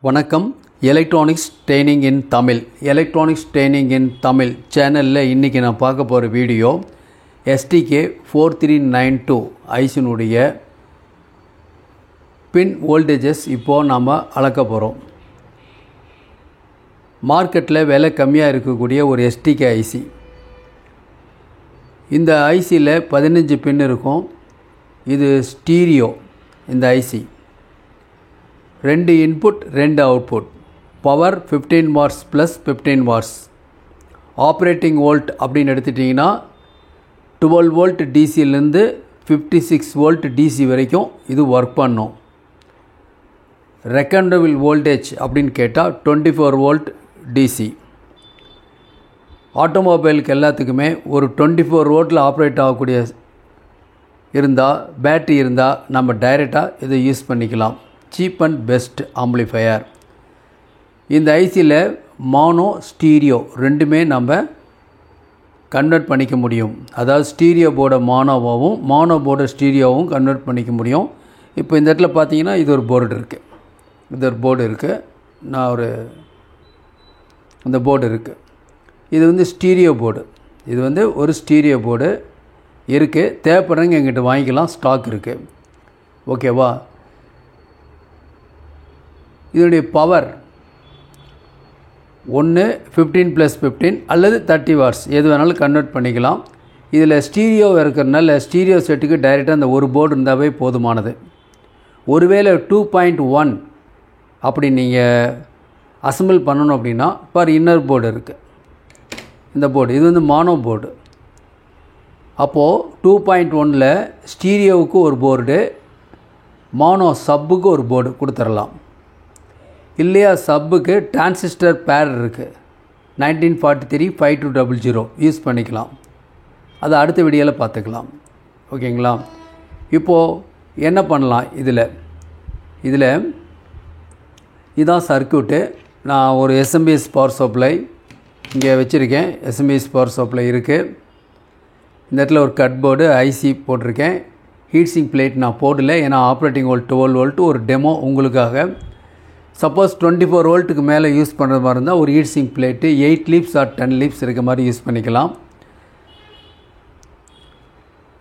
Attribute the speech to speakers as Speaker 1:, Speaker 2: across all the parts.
Speaker 1: வணக்கம். Electronics training இன் தமிழ் சேனலில் இன்றைக்கி நான் பார்க்க போகிற வீடியோ STK 4392 ஐசினுடைய பின் வோல்டேஜஸ் இப்போது நாம் அளக்க போகிறோம். மார்க்கெட்டில் விலை கம்மியாக இருக்கக்கூடிய ஒரு STK ஐசி. இந்த ஐசியில் 15 பின் இருக்கும். இது ஸ்டீரியோ. இந்த IC 2 input 2 output. Power 15 watts plus 15 watts. Operating volt அப்படின்னு எடுத்துட்டிங்கன்னா 12 வோல்ட் டிசியிலேருந்து 56 வோல்ட் டிசி வரைக்கும் இது ஒர்க் பண்ணும். ரெக்கமெண்டபிள் வோல்டேஜ் அப்படின்னு கேட்டால் 24 வோல்ட் டிசி. ஆட்டோமொபைலுக்கு எல்லாத்துக்குமே ஒரு 24 வோல்ட்டில் ஆப்ரேட் ஆகக்கூடிய இருந்தால், பேட்ரி இருந்தால் நம்ம டைரெக்டாக இதை யூஸ் பண்ணிக்கலாம். Cheap and best amplifier. இந்த ஐசியில் மானோ ஸ்டீரியோ ரெண்டுமே நம்ம கன்வெர்ட் பண்ணிக்க முடியும். அதாவது ஸ்டீரியோ போர்டை மானோவாகவும் மானோ போர்டை ஸ்டீரியோவும் கன்வெர்ட் பண்ணிக்க முடியும். இப்போ இந்த இடத்துல பார்த்தீங்கன்னா இது ஒரு போர்டு இருக்குது. இது ஒரு போர்டு இருக்குது. இந்த போர்டு இருக்குது. இது ஸ்டீரியோ போர்டு. இது ஒரு ஸ்டீரியோ போர்டு இருக்குது. தேவைப்படுறவங்க எங்கிட்ட வாங்கிக்கலாம். ஸ்டாக் இருக்குது. ஓகேவா? இதனுடைய பவர் 15+15 அல்லது 30 வாட்ஸ் எது வேணாலும் கன்வெர்ட் பண்ணிக்கலாம். இதில் ஸ்டீரியோ இருக்கிறதுனால ஸ்டீரியோ செட்டுக்கு டைரெக்டாக அந்த ஒரு போர்டு இருந்தாவே போதுமானது. ஒருவேளை 2.1 அப்படி நீங்கள் அசம்பிள் பண்ணணும் அப்படின்னா இன்னர் போர்டு இருக்குது. இந்த போர்டு இது மானோ போர்டு. அப்போது 2.1ல் ஸ்டீரியோவுக்கு ஒரு போர்டு, மானோ சப்புக்கு ஒரு போர்டு கொடுத்துடலாம். இல்லையா, சப்புக்கு டிரான்சிஸ்டர் பேர் இருக்குது. 1943 5200 யூஸ் பண்ணிக்கலாம். அதை அடுத்த வீடியோவில் பார்த்துக்கலாம். ஓகேங்களா? இப்போது என்ன பண்ணலாம்? இதில் இதுதான் சர்க்யூட்டு. நான் ஒரு SMPS பவர் சப்ளை இங்கே வச்சுருக்கேன். SMPS பவர் சப்ளை இருக்குது. இந்த இடத்துல ஒரு கட் போர்டு ஐசி போட்டிருக்கேன். ஹீட்ஸிங் பிளேட் நான் போடல, ஏன்னா ஆப்ரேட்டிங் வோல்ட் 12 வோல்ட்டு ஒரு டெமோ உங்களுக்காக. சப்போஸ் 24 வோல்ட்டுக்கு மேலே யூஸ் பண்ணுற மாதிரி இருந்தால் ஒரு heatsink plate 8 leaves or 10 leaves இருக்க மாதிரி யூஸ் பண்ணிக்கலாம்.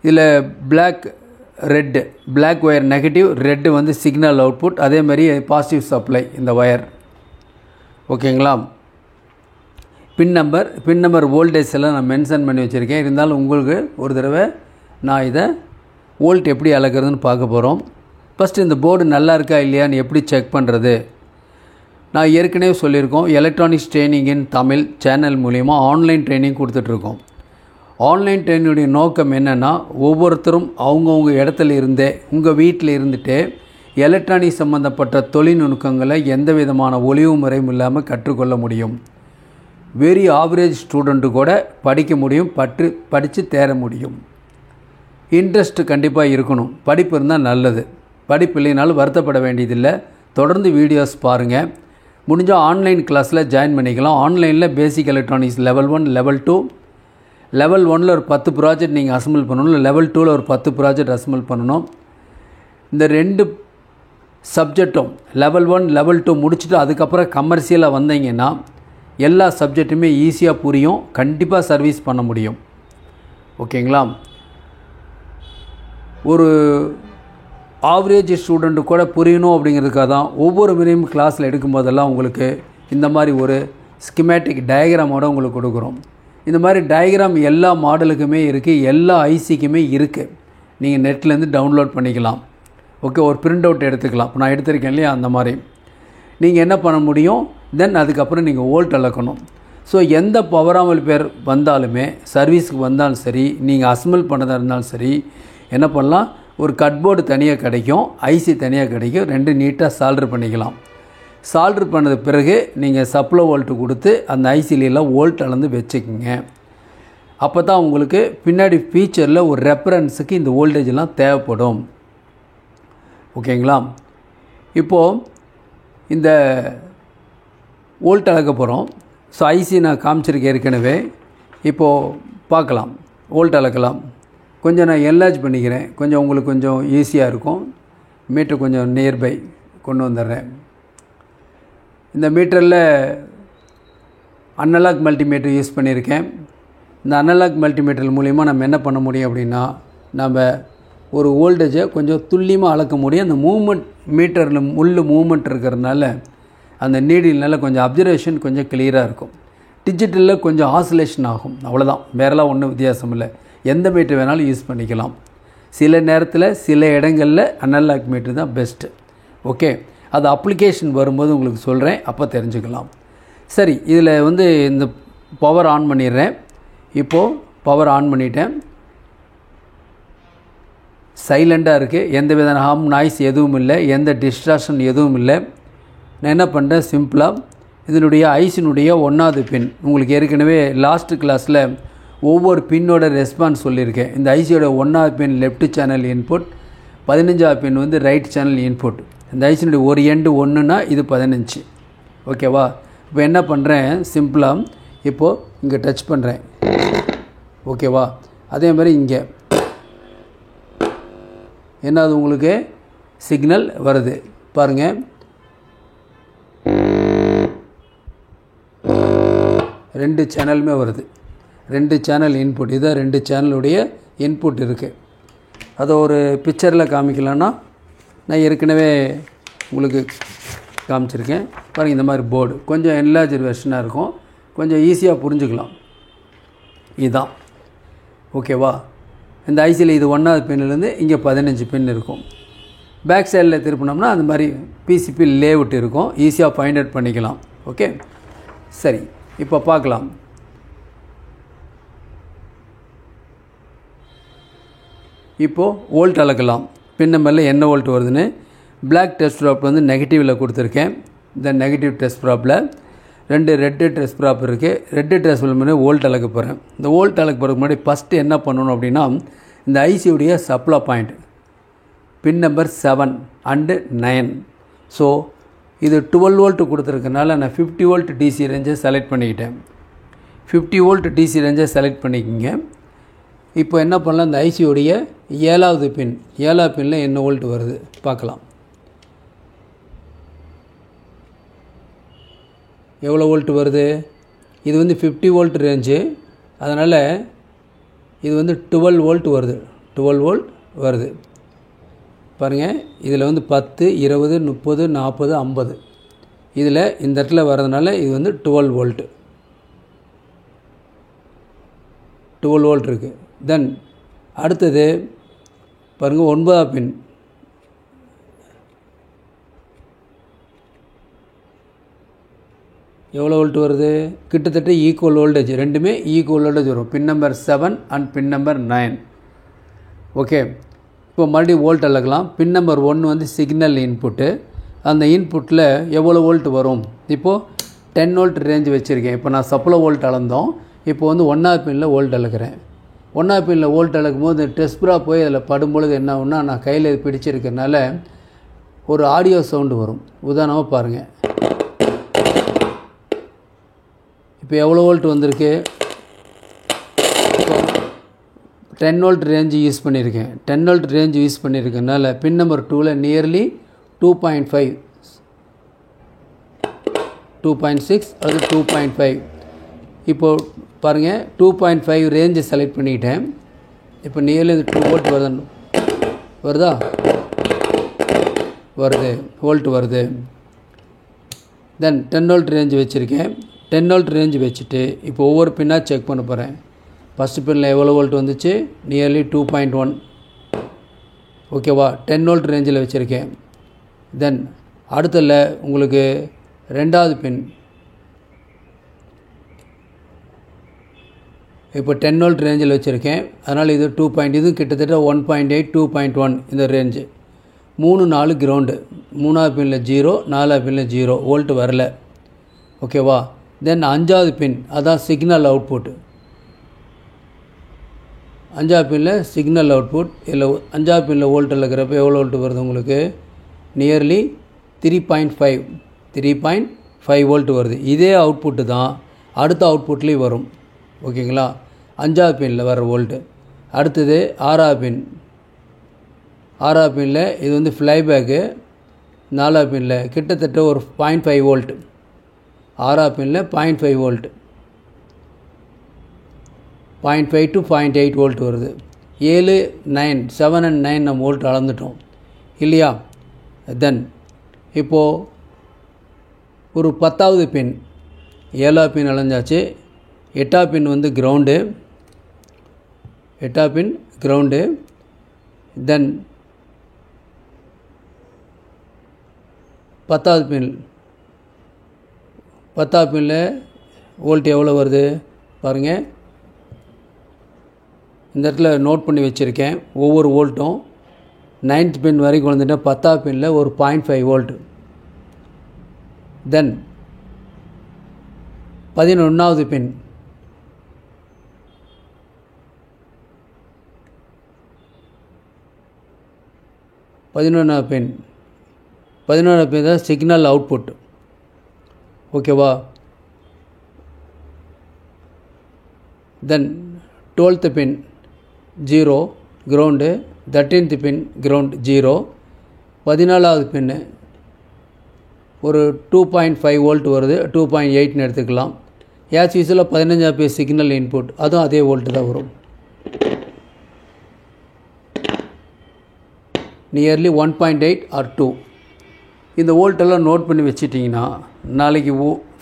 Speaker 1: இதில் black wire negative, red signal output, அதே மாதிரி பாசிட்டிவ் சப்ளை இந்த ஒயர். ஓகேங்களா? பின் நம்பர் வோல்டேஜ் எல்லாம் நான் மென்ஷன் பண்ணி வச்சுருக்கேன். இருந்தாலும் உங்களுக்கு ஒரு தடவை நான் இதை வோல்ட் எப்படி அளக்கிறதுன்னு பார்க்க போகிறோம். ஃபஸ்ட்டு இந்த போர்டு நல்லா இருக்கா இல்லையான்னு எப்படி செக் பண்ணுறது? நான் ஏற்கனவே சொல்லியிருக்கோம், எலக்ட்ரானிக்ஸ் ட்ரெயினிங் இன் தமிழ் சேனல் மூலிமா ஆன்லைன் ட்ரைனிங் கொடுத்துட்ருக்கோம். ஆன்லைன் ட்ரைனிங்குடைய நோக்கம் என்னென்னா, ஒவ்வொருத்தரும் அவங்கவுங்க இடத்துல இருந்தே, உங்கள் வீட்டில் இருந்துகிட்டே எலக்ட்ரானிக் சம்மந்தப்பட்ட தொழில்நுட்பங்களை எந்த விதமான ஒளிவு முறையும் இல்லாமல் கற்றுக்கொள்ள முடியும். வெரி ஆவரேஜ் ஸ்டூடெண்ட்டு கூட படிக்க முடியும், படித்து தேர முடியும். இன்ட்ரெஸ்ட்டு கண்டிப்பாக இருக்கணும். படிப்பு இருந்தால் நல்லது. படிப்பு இல்லைனாலும் வருத்தப்பட வேண்டியதில்லை. தொடர்ந்து வீடியோஸ் பாருங்கள். முடிஞ்சால் ஆன்லைன் கிளாஸில் ஜாயின் பண்ணிக்கலாம். ஆன்லைனில் பேசிக் எலக்ட்ரானிக்ஸ் லெவல் 1 லெவல் 2. லெவல் 1ல் ஒரு 10 ப்ராஜெக்ட் நீங்கள் அசம்பிள் பண்ணணும். லெவல் 2ல் ஒரு 10 ப்ராஜெக்ட் அசம்பிள் பண்ணணும். இந்த 2 சப்ஜெக்டும் லெவல் 1 லெவல் 2 முடிச்சுட்டு அதுக்கப்புறம் கமர்ஷியலாக வந்தீங்கன்னா எல்லா சப்ஜெக்ட்டுமே ஈஸியாக புரியும். கண்டிப்பாக சர்வீஸ் பண்ண முடியும். ஓகேங்களா? ஒரு ஆவரேஜ் ஸ்டூடெண்ட்டு கூட புரியணும் அப்படிங்கிறதுக்காக தான் ஒவ்வொரு முறையும் கிளாஸில் எடுக்கும்போதெல்லாம் உங்களுக்கு இந்த மாதிரி ஒரு ஸ்கிமேட்டிக் டயக்ராமோடு உங்களுக்கு கொடுக்குறோம். இந்த மாதிரி டயக்ராம் எல்லா மாடலுக்குமே இருக்குது, எல்லா ஐசிக்குமே இருக்குது. நீங்கள் நெட்லேருந்து டவுன்லோட் பண்ணிக்கலாம். ஓகே, ஒரு பிரிண்ட் அவுட் எடுத்துக்கலாம். இப்போ நான் எடுத்திருக்கேன் இல்லையா, அந்த மாதிரி நீங்கள் என்ன பண்ண முடியும். தென் அதுக்கப்புறம் நீங்கள் வோல்ட் அளக்கணும். ஸோ எந்த பவர் ஆம்பிளிஃபையர் வந்தாலுமே, சர்வீஸுக்கு வந்தாலும் சரி, நீங்கள் அசம்பிள் பண்ணதாக இருந்தாலும் சரி, என்ன பண்ணலாம், ஒரு கட்போர்டு தனியாக கிடைக்கும், ஐசி தனியாக கிடைக்கும். 2 நீட்டாக சால்டர் பண்ணிக்கலாம். சால்டர் பண்ணது பிறகு நீங்கள் சப்ளை வோல்ட்டு கொடுத்து அந்த ஐசிலெல்லாம் வோல்ட் அளந்து வச்சுக்கோங்க. அப்போ தான் உங்களுக்கு பின்னாடி ஃபியூச்சரில் ஒரு ரெஃபரன்ஸுக்கு இந்த வோல்டேஜெல்லாம் தேவைப்படும். ஓகேங்களா? இப்போது இந்த வோல்ட் அளக்க போகிறோம். ஸோ ஐசி நான் காமிச்சிருக்கேன் ஏற்கனவே. இப்போது பார்க்கலாம், வோல்ட் அளக்கலாம். கொஞ்சம் நான் என்லார்ஜ் பண்ணிக்கிறேன், கொஞ்சம் உங்களுக்கு கொஞ்சம் ஈஸியாக இருக்கும். மீட்டர் கொஞ்சம் நியர்பை கொண்டு வந்துடுறேன். இந்த மீட்டரில் அனலாக் மல்டிமீட்டர் யூஸ் பண்ணியிருக்கேன். இந்த அனலாக் மல்டிமீட்டர் மூலிமா நம்ம என்ன பண்ண முடியும் அப்படின்னா, நம்ம ஒரு வோல்டேஜை கொஞ்சம் துல்லியமாக அளக்க முடியும். அந்த மூமெண்ட் மீட்டரில் மூமெண்ட் இருக்கிறதுனால அந்த நீடில்னால கொஞ்சம் அப்சர்வேஷன் கொஞ்சம் கிளியராக இருக்கும். டிஜிட்டலில் கொஞ்சம் ஆசிலேஷன் ஆகும், அவ்வளோதான். வேறெல்லாம் ஒன்றும் வித்தியாசம் இல்லை. எந்த மீட்டர் வேணாலும் யூஸ் பண்ணிக்கலாம். சில நேரத்தில் சில இடங்களில் அனலாக் மீட்டர் தான் பெஸ்ட்டு. ஓகே, அது அப்ளிகேஷன் வரும்போது உங்களுக்கு சொல்கிறேன், அப்போ தெரிஞ்சுக்கலாம். சரி, இதில் இந்த பவர் ஆன் பண்ணிடுறேன். இப்போது பவர் ஆன் பண்ணிட்டேன். சைலண்ட்டாக இருக்குது, எந்த வித ஹார்ம் நாய்ஸ் எதுவும் இல்லை, எந்த டிஸ்ட்ராக்ஷன் எதுவும் இல்லை. நான் என்ன பண்ணுறேன், சிம்பிளாக இதனுடைய ஐசினுடைய 1வது பின், உங்களுக்கு ஏற்கனவே லாஸ்ட் கிளாஸில் ஒவ்வொரு பின்னோட ரெஸ்பான்ஸ் சொல்லியிருக்கேன். இந்த ஐசியோட 1வது பின் லெஃப்ட் சேனல் இன்புட், 15வது பின் ரைட் சேனல் இன்புட். இந்த ஐசினுடைய ஒரு எண்டு 1னா இது 15. ஓகேவா? இப்போ என்ன பண்ணுறேன், சிம்பிளாக இப்போது இங்கே டச் பண்ணுறேன். ஓகேவா? அதே மாதிரி இங்கே என்னது உங்களுக்கு சிக்னல் வருது பாருங்கள். ரெண்டு சேனலுமே வருது, 2 சேனல் இன்புட். இதான் 2 சேனலுடைய இன்புட் இருக்குது. அதை ஒரு பிக்சரில் காமிக்கலான்னா, நான் ஏற்கனவே உங்களுக்கு காமிச்சிருக்கேன் பாருங்கள். இந்த மாதிரி போர்டு கொஞ்சம் என்லார்ஜ் வெர்ஷனாக இருக்கும், கொஞ்சம் ஈஸியாக புரிஞ்சுக்கலாம். இதுதான் ஓகேவா? இந்த ஐசியில் இது 1வது பின்னிலேருந்து இங்கே 15 பின் இருக்கும். பேக் சைடில் திருப்பினோம்னா அந்த மாதிரி பிசிபி லேஅவுட் இருக்கும், ஈஸியாக ஃபைண்ட் அவுட் பண்ணிக்கலாம். ஓகே, சரி, இப்போ பார்க்கலாம். இப்போது வோல்ட் அளக்கலாம். பின் நம்பரில் என்ன வோல்ட் வருதுன்னு. பிளாக் டெஸ்ட் ப்ராப் நெகட்டிவில் கொடுத்துருக்கேன். இந்த நெகட்டிவ் டெஸ்ட் ப்ராப்பில் 2 ரெட்டு டெஸ்ட் ப்ராப் இருக்குது. ரெட்டு டெஸ்ட் ப்ராப் வோல்ட் அளக்க போகிறேன். இந்த வோல்ட் அளக்க போகிறதுக்கு முன்னாடி ஃபஸ்ட்டு என்ன பண்ணணும் அப்படின்னா, இந்த ஐசியுடைய supply point pin number 7 and 9. So இது 12 வோல்ட் கொடுத்துருக்கனால நான் 50 வோல்ட் டிசி ரேஞ்சை செலக்ட் பண்ணிக்கிட்டேன். 50 வோல்ட் டிசி ரேஞ்சை செலக்ட் பண்ணிக்கோங்க. இப்போ என்ன பண்ணலாம், இந்த ஐசியுடைய 7வது பின், 7வது பின்னில் என்ன வோல்ட் வருது பார்க்கலாம். எவ்வளோ வோல்ட் வருது? இது 50 வோல்ட் ரேஞ்சு, அதனால் இது 12 வோல்ட் வருது. 12 வோல்ட் வருது பாருங்கள். இதில் 10, 20, 30, 40, 50 இதில் இந்த இடத்துல வர்றதுனால இது 12 வோல்ட்டு. 12 வோல்ட் இருக்குது. தென் அடுத்தது பாருங்கள், 9வது பின். எவ்வளோ வோல்ட் வருது? கிட்டத்தட்ட ஈக்குவல் வோல்டேஜ், ரெண்டுமே ஈக்குவல் வோல்டேஜ் வரும். Pin number 7 and pin number 9. Okay, இப்போ மறுபடியும் வோல்ட் அளக்கலாம். Pin number 1 signal input. அந்த இன்புட்டில் எவ்வளோ வோல்ட் வரும்? இப்போது 10 வோல்ட் ரேஞ்ச் வச்சுருக்கேன். இப்போ நான் சப்ளை வோல்ட் அளந்தோம். இப்போ 1வது பின்னில் வோல்ட் அளக்கிறேன். 1வது பின்னில் வோல்ட் அளக்கும் போது டெஸ்ட் ப்ராப் போய் அதில் படும்பொழுது என்ன ஆகும்னா, நான் கையில் பிடிச்சிருக்கனால ஒரு ஆடியோ சவுண்டு வரும். உதாரணமாக பாருங்கள், இப்போ எவ்வளோ வோல்ட் வந்திருக்கு? இப்போ 10 வோல்ட் ரேஞ்சு யூஸ் பண்ணியிருக்கேன். 10 வோல்ட் ரேஞ்சு யூஸ் பண்ணியிருக்கனால பின் நம்பர் 2ல் நியர்லி 2.5, 2.6 அல்லது 2.5. இப்போது பாருங்கள், 2.5 ரேஞ்சு செலக்ட் பண்ணிக்கிட்டேன். இப்போ நியர்லி 2 வோல்ட் வருதா? வருது, வோல்ட் வருது. தென் 10 வோல்ட் ரேஞ்சு வச்சுருக்கேன். 10 வோல்ட் ரேஞ்சு வச்சுட்டு இப்போ ஒவ்வொரு பின்னாக செக் பண்ண போகிறேன். ஃபஸ்ட்டு பின்னில் எவ்வளோ வோல்ட் வந்துச்சு? நியர்லி 2.1. ஓகேவா? 10 வோல்ட் ரேஞ்சில் வச்சுருக்கேன். தென் அடுத்ததில் உங்களுக்கு 2வது பின். இப்போ 10 வோல்ட் ரேஞ்சில் வச்சுருக்கேன். அதனால் இது 2. இது கிட்டத்தட்ட 1.8, 2.1 இந்த ரேஞ்சு. 3, 4 கிரவுண்டு. 3வது பின்னில் 0, 4வது பின்னில் 0 வோல்ட் வரல. ஓகேவா? தென் 5வது பின், அதான் சிக்னல் அவுட்புட். 5வது பின்னில் சிக்னல் அவுட்புட். இல்லை 5வது பின்னில் வோல்ட் இருக்கிறப்ப எவ்வளோ வோல்ட் வருது உங்களுக்கு? நியர்லி 3.5, 3.5 வோல்ட் வருது. இதே அவுட்புட்டு தான் அடுத்த அவுட்புட்லேயும் வரும். ஓகேங்களா? 5வது பின்னில் வர வோல்ட்டு. அடுத்தது 6வது பின். 6வது பின்னில் இது ஃப்ளைபேக்கு. 4வது பின்னில் கிட்டத்தட்ட ஒரு 0.5 வோல்ட். ஆறாவது பின்னில் 0.5 வோல்ட், 0.5 to 0.8 வோல்ட் வருது. 7, 9, 7 and 9 நம்ம வோல்ட் அளந்துட்டோம் இல்லையா? தென் இப்போது ஒரு 10வது பின், 7வது பின் அளந்தாச்சு. 8வது பின் வந்து கிரவுண்டு, 8வது பின் கிரவுண்டு. தென் 10வது பின், 10வது பின்னில் வோல்ட் எவ்வளோ வருது பாருங்கள். இந்த இடத்துல நோட் பண்ணி வச்சுருக்கேன் ஒவ்வொரு வோல்ட்டும். 9th பின் வரைக்கும் வந்துட்டால் 10வது பின்னில் ஒரு 0.5 வோல்ட். தென் 11வது பின், 11வது பின், 11வது பின் தான் சிக்னல் அவுட்புட். ஓகேவா? தென் 12th பின் 0 கிரவுண்டு, 13th பின் கிரவுண்ட் 0. 14வது பின்னு ஒரு 2.5 வோல்ட் வருது, 2.8ன்னு எடுத்துக்கலாம். ஆஸ் யூசுவலாக 15வது பின் சிக்னல் இன்புட், அதுவும் அதே வோல்ட்டு தான் வரும். Nearly 1.8 or 2. இந்த வோல்ட்டெல்லாம் நோட் பண்ணி வச்சிட்டிங்கன்னா நாளைக்கு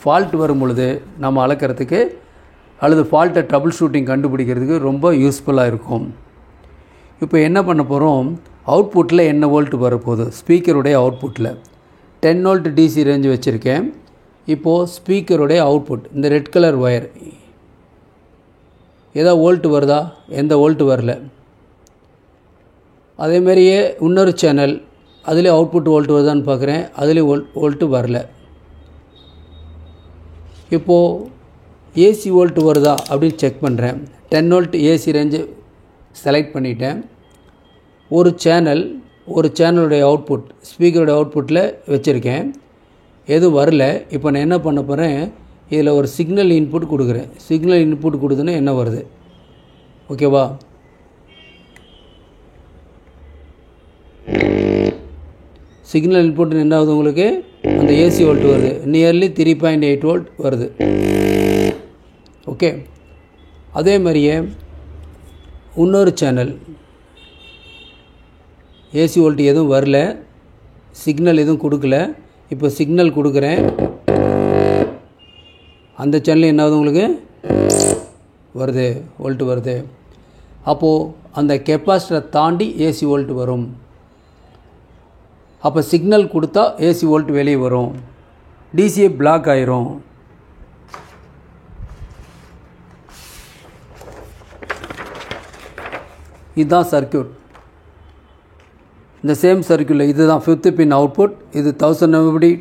Speaker 1: ஃபால்ட் வரும் பொழுது நம்ம அளக்கிறதுக்கு அல்லது ஃபால்ட்டை ட்ரபிள் ஷூட்டிங் கண்டுபிடிக்கிறதுக்கு ரொம்ப யூஸ்ஃபுல்லாக இருக்கும். இப்போ என்ன பண்ண போகிறோம், அவுட்புட்டில் என்ன வோல்ட் வரப்போகுது, ஸ்பீக்கருடைய அவுட்புட்டில் 10 வோல்ட் டிசி ரேஞ்சு வச்சுருக்கேன். இப்போது ஸ்பீக்கருடைய அவுட்புட் இந்த ரெட் கலர் ஒயர் ஏதோ வோல்ட் வருதா? எந்த வோல்ட் வரல. அதேமாரியே இன்னொரு சேனல் அதுலேயும் அவுட்புட் வோல்ட் வருதான்னு பார்க்குறேன், அதுலேயும் வோல்ட்டு வரல. இப்போது ஏசி வோல்ட் வருதா அப்படின்னு செக் பண்ணுறேன். 10 வோல்ட் ஏசி ரேஞ்சு செலக்ட் பண்ணிட்டேன். ஒரு சேனலுடைய அவுட்புட் ஸ்பீக்கருடைய அவுட்புட்டில் வச்சுருக்கேன், எதுவும் வரல. இப்போ நான் என்ன பண்ண போகிறேன், இதில் ஒரு சிக்னல் இன்புட் கொடுக்குறேன். சிக்னல் இன்புட் கொடுத்தோன்னா என்ன வருது? ஓகேவா? சிக்னல் இன்புட் என்ன ஆகுது உங்களுக்கு, அந்த ஏசி வோல்ட் வருது, நியர்லி 3.8 வோல்ட் வருது. ஓகே. அதே மாதிரியே இன்னொரு சேனல் ஏசி வோல்ட் எதுவும் வரல, சிக்னல் எதுவும் கொடுக்கல. இப்போ சிக்னல் கொடுக்குறேன், அந்த சேனல் என்ன ஆகுது உங்களுக்கு வருது, வோல்ட் வருது. அப்போது அந்த கெப்பாசிட்டரை தாண்டி ஏசி வோல்ட் வரும். அப்போ சிக்னல் கொடுத்தா ஏசி வோல்ட் வெளியே வரும், டிசிஏ பிளாக் ஆயிரும். இதுதான் சர்க்யூட். இந்த சேம் சர்க்யூட்டில் இதுதான் 5th பின் அவுட்புட். இது 1000 mW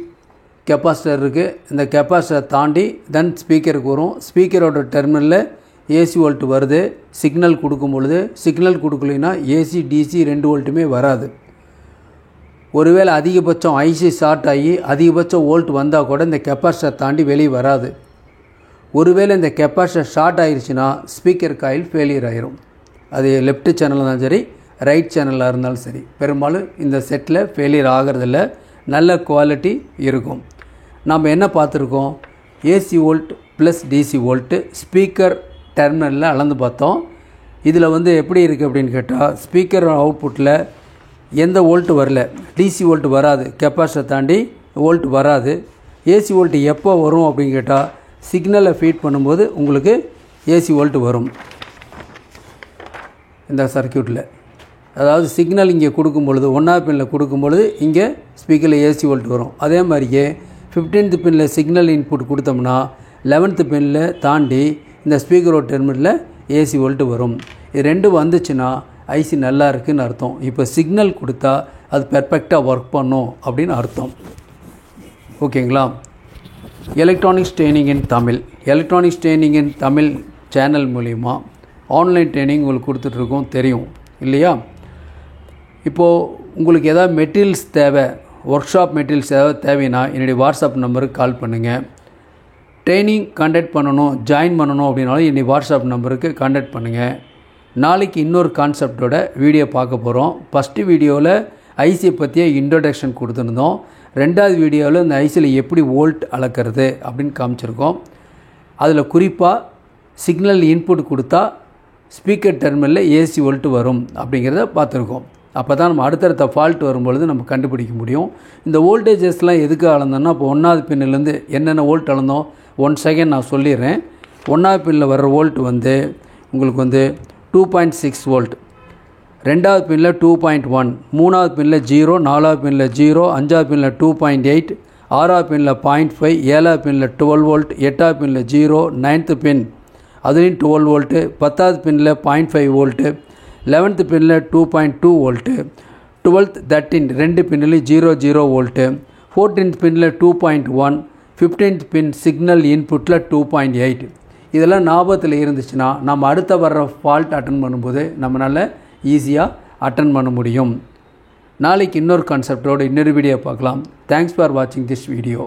Speaker 1: கெப்பாசிட்டர் இருக்குது. இந்த கெப்பாசிட்டரை தாண்டி தென் ஸ்பீக்கருக்கு வரும். ஸ்பீக்கரோட டெர்மினலில் ஏசி வோல்ட் வருது. சிக்னல் கொடுக்கும் பொழுது, சிக்னல் கொடுக்கலைன்னா ஏசி டிசி 2 வோல்ட்டுமே வராது. ஒருவேளை அதிகபட்சம் ஐசி ஷார்ட் ஆகி அதிகபட்சம் வோல்ட் வந்தால் கூட இந்த கெப்பாசிட்டர் தாண்டி வெளியே வராது. ஒருவேளை இந்த கெப்பாசிட்டர் ஷார்ட் ஆகிருச்சுன்னா ஸ்பீக்கர் காயில் ஃபெயிலியர் ஆயிரும். அது லெஃப்ட் சேனலாக இருந்தாலும் சரி, ரைட் சேனலாக இருந்தாலும் சரி, பெரும்பாலும் இந்த செட்டில் ஃபெயிலியர் ஆகிறதில்ல, நல்ல குவாலிட்டி இருக்கும். நாம் என்ன பார்த்துருக்கோம், AC volt plus DC volt speaker டெர்மினலில் அளந்து பார்த்தோம். இதில் வந்து எப்படி இருக்குது அப்படின்னு கேட்டால், ஸ்பீக்கர் அவுட்புட்டில் எந்த வோல்ட்டு வரல, டிசி வோல்ட் வராது, கெப்பாசிட்டர் தாண்டி வோல்ட் வராது. ஏசி வோல்ட் எப்போ வரும் அப்படின்னு கேட்டால், சிக்னலை ஃபீட் பண்ணும்போது உங்களுக்கு ஏசி வோல்ட் வரும். இந்த சர்க்யூட்டில் அதாவது சிக்னல் இங்கே கொடுக்கும் பொழுது 1வது பின்னில் கொடுக்கும் பொழுது இங்கே ஸ்பீக்கரில் ஏசி வோல்ட் வரும். அதே மாதிரியே 15th பின்னில் சிக்னல் இன்புட் கொடுத்தோம்னா 11th பின்னில் தாண்டி இந்த ஸ்பீக்கரோட டெர்மினலில் ஏசி வோல்ட் வரும். இது ரெண்டும் வந்துச்சுன்னா ஐசி நல்லா இருக்குதுன்னு அர்த்தம். இப்போ சிக்னல் கொடுத்தா அது பெர்ஃபெக்டாக ஒர்க் பண்ணும் அப்படின்னு அர்த்தம். ஓகேங்களா? எலக்ட்ரானிக்ஸ் ட்ரைனிங் இன் தமிழ், எலக்ட்ரானிக்ஸ் ட்ரைனிங் இன் தமிழ் சேனல் மூலிமா ஆன்லைன் ட்ரைனிங் உங்களுக்கு கொடுத்துட்ருக்கோம், தெரியும் இல்லையா? இப்போது உங்களுக்கு எதாவது மெட்டீரியல்ஸ் தேவை, ஒர்க் ஷாப் மெட்டீரியல்ஸ் ஏதாவது தேவைன்னா என்னுடைய வாட்ஸ்அப் நம்பருக்கு கால் பண்ணுங்கள். ட்ரைனிங் கான்டாக்ட் பண்ணணும், ஜாயின் பண்ணணும் அப்படின்னாலும் என்னுடைய வாட்ஸ்அப் நம்பருக்கு கான்டாக்ட் பண்ணுங்கள். நாளைக்கு இன்னொரு கான்செப்டோட வீடியோ பார்க்க போகிறோம். ஃபஸ்ட்டு வீடியோவில் ஐசியை பற்றிய இன்ட்ரொடக்ஷன் கொடுத்துருந்தோம். ரெண்டாவது வீடியோவில் இந்த ஐசியில் எப்படி வோல்ட் அளக்கிறது அப்படின்னு காமிச்சிருக்கோம். அதில் குறிப்பாக சிக்னல் இன்புட் கொடுத்தா ஸ்பீக்கர் டெர்மினலில் ஏசி வோல்ட் வரும் அப்படிங்கிறத பார்த்துருக்கோம். அப்போ தான் நம்ம அடுத்தடுத்த ஃபால்ட் வரும்பொழுது நம்ம கண்டுபிடிக்க முடியும். இந்த வோல்டேஜஸ்லாம் எதுக்கு அளந்தோம்னா, இப்போ 1வது பின்னிலேருந்து என்னென்ன வோல்ட் அளந்தோம் 1 செகண்ட் நான் சொல்லிடுறேன். 1வது பின்னில் வர்ற வோல்ட் வந்து உங்களுக்கு வந்து 2.6 வோல்ட், 2வது பின்னில் 2.1, 3வது பின்னில் 0, 4வது பின்னில் 0, 5வது பின்னில் 2.8, 6வது பின்னில் 0.5, 7வது பின்னில் 12 வோல்ட், 8வது பின்னில் 0, 9th பின் அதுலேயும் 12 வோல்ட்டு, 10வது பின்னில் 0.5 வோல்ட்டு, 11th பின்னில் 2.2 வோல்ட்டு, 12th 13 ரெண்டு பின்னிலையும் 0 வோல்ட்டு, 14th பின்னில் 2.1, 15th பின் சிக்னல் இன்புட்டில் 2.8. இதெல்லாம் ஞாபகத்தில் இருந்துச்சுன்னா நம்ம அடுத்த வர்ற ஃபால்ட் அட்டன் பண்ணும்போது நம்மளால் ஈஸியாக அட்டன் பண்ண முடியும். நாளைக்கு இன்னொரு கான்செப்டோடு இன்னொரு வீடியோ பார்க்கலாம். தேங்க்ஸ் ஃபார் வாட்சிங் திஸ் வீடியோ.